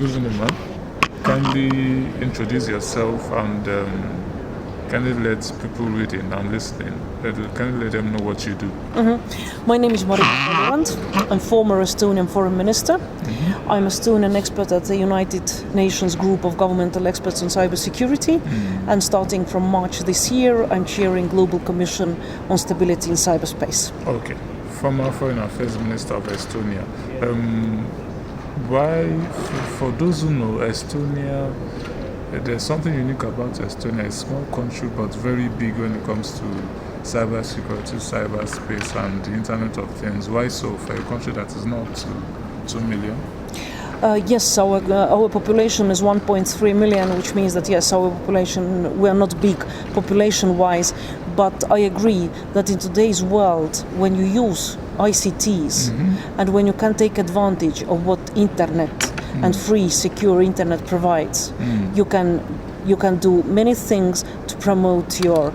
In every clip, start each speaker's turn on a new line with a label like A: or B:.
A: Good evening, ma'am. Kindly introduce yourself and kindly let people reading and listening, kindly let them know what you do.
B: My name is Marina Kaljurand. I'm former Estonian foreign minister. I'm Estonian expert at the United Nations group of governmental experts on cybersecurity. And starting from March this year, I'm chairing Global Commission on Stability in Cyberspace.
A: Okay. Former Foreign Affairs Minister of Estonia. Why, for those who know Estonia, there's something unique about Estonia. It's a small country but very big when it comes to cybersecurity, cyberspace and the Internet of Things. Why so for a country that is not 2 million?
B: Yes, our population is 1.3 million, which means that yes, our population, we are not big population-wise, but I agree that in today's world, when you use ICTs and when you can take advantage of what internet and free, secure internet provides, you can do many things to promote your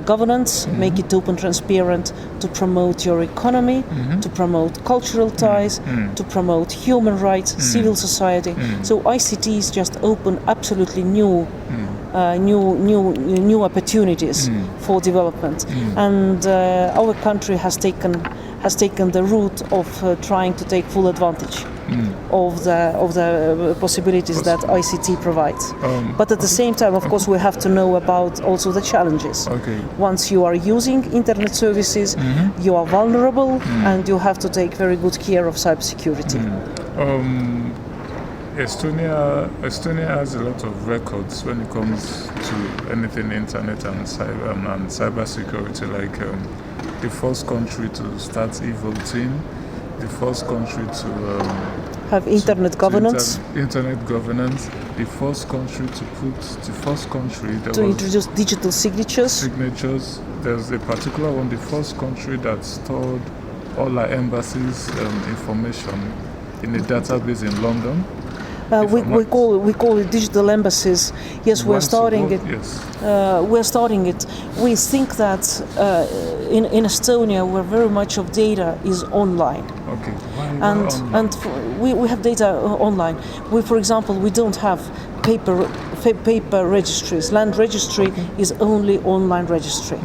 B: governance, make it open, transparent, to promote your economy, to promote cultural ties, to promote human rights, civil society. So ICTs just open absolutely new opportunities for development, and our country has taken the route of trying to take full advantage of the possibilities that ICT provides. But at the same time, of course, we have to know about also the challenges.
A: Okay.
B: Once you are using internet services, you are vulnerable, and you have to take very good care of cybersecurity.
A: Estonia has a lot of records when it comes to anything internet and cybersecurity, like the first country to start e-voting, the first country to
B: have internet governance,
A: the first country to
B: introduce digital signatures.
A: There's a particular one, the first country that stored all our embassies' information in a database in London.
B: We call it digital embassies. Yes, we're starting it.
A: Yes.
B: We're starting it. We think that in Estonia, where very much of data is online.
A: Okay.
B: And we have data online. For example, we don't have paper registries. Land registry is only online registry.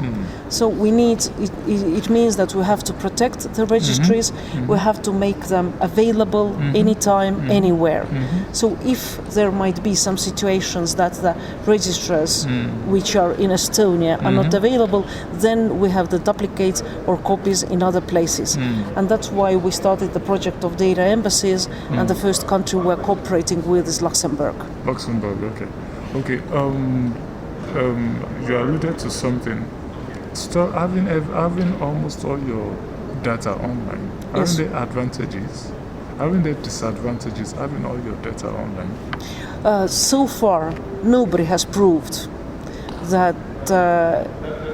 B: So we need it means that we have to protect the registries. We have to make them available anytime, anywhere. So if there might be some situations that the registrars which are in Estonia are not available, then we have the duplicates or copies in other places. And that's why we started the project of data embassies, and the first country we're cooperating with is Luxembourg.
A: Okay. Okay, you alluded to something. Still having almost all your data online,
B: Yes.
A: Aren't there advantages? Aren't there disadvantages having all your data online?
B: So far, nobody has proved that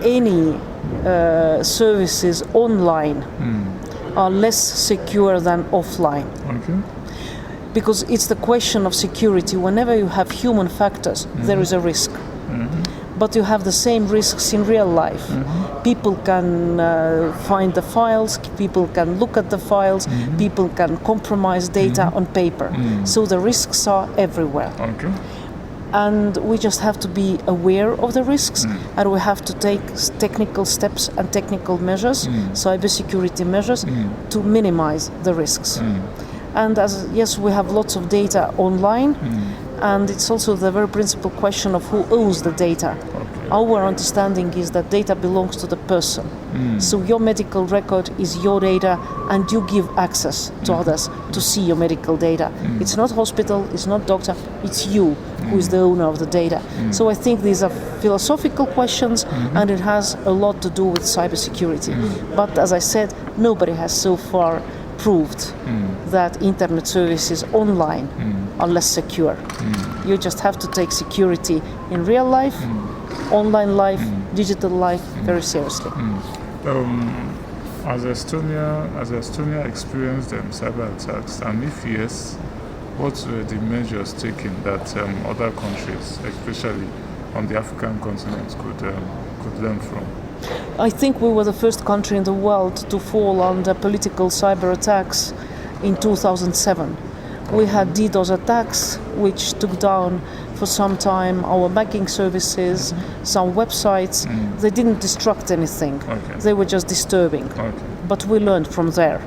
B: any services online are less secure than offline.
A: Okay.
B: Because it's the question of security. Whenever you have human factors, there is a risk. But you have the same risks in real life. People can find the files, people can look at the files, people can compromise data on paper. So the risks are everywhere.
A: Okay.
B: And we just have to be aware of the risks, and we have to take technical steps and technical measures, cybersecurity measures, to minimize the risks. And yes, we have lots of data online, and it's also the very principal question of who owns the data.
A: Okay.
B: Our understanding is that data belongs to the person. So your medical record is your data, and you give access to others to see your medical data. It's not hospital, it's not doctor, it's you who is the owner of the data. So I think these are philosophical questions, and it has a lot to do with cybersecurity. But as I said, nobody has so far proved that internet services online are less secure. You just have to take security in real life, online life, digital life very seriously.
A: As Estonia experienced cyber attacks, and if yes, what were the measures taken that other countries, especially on the African continent, could learn from?
B: I think we were the first country in the world to fall under political cyber attacks in 2007. We had DDoS attacks, which took down for some time our banking services, some websites. They didn't destruct anything.
A: Okay.
B: They were just disturbing.
A: Okay.
B: But we learned from there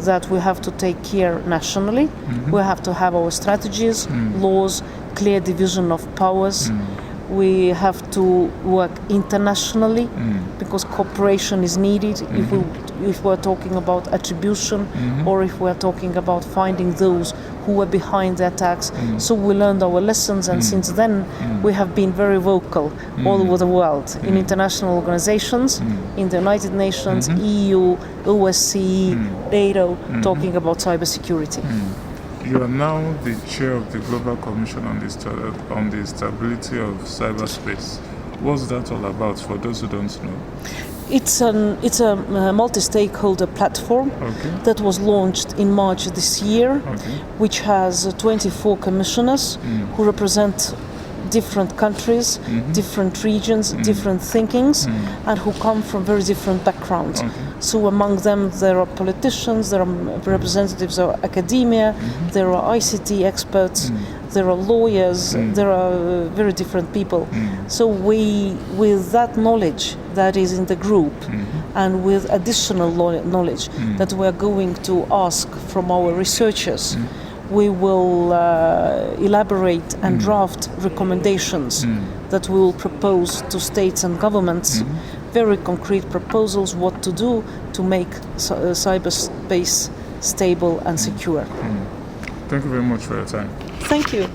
B: that we have to take care nationally. We have to have our strategies, laws, clear division of powers. We have to work internationally because cooperation is needed if we're talking about attribution or if we're talking about finding those who were behind the attacks. So we learned our lessons, and since then we have been very vocal all over the world in international organizations, in the United Nations, EU, OSCE, NATO, talking about cybersecurity.
A: You are now the chair of the Global Commission on the Stability of Cyberspace. What's that all about for those who don't know?
B: It's a multi-stakeholder platform that was launched in March this year, which has 24 commissioners who represent different countries, different regions, different thinkings, and who come from very different backgrounds. So among them there are politicians, there are representatives of academia, there are ICT experts, there are lawyers, there are very different people. So we, with that knowledge that is in the group, and with additional knowledge that we are going to ask from our researchers, we will elaborate and draft recommendations that we will propose to states and governments, very concrete proposals what to do to make cyberspace stable and secure.
A: Thank you very much for your time.
B: Thank you.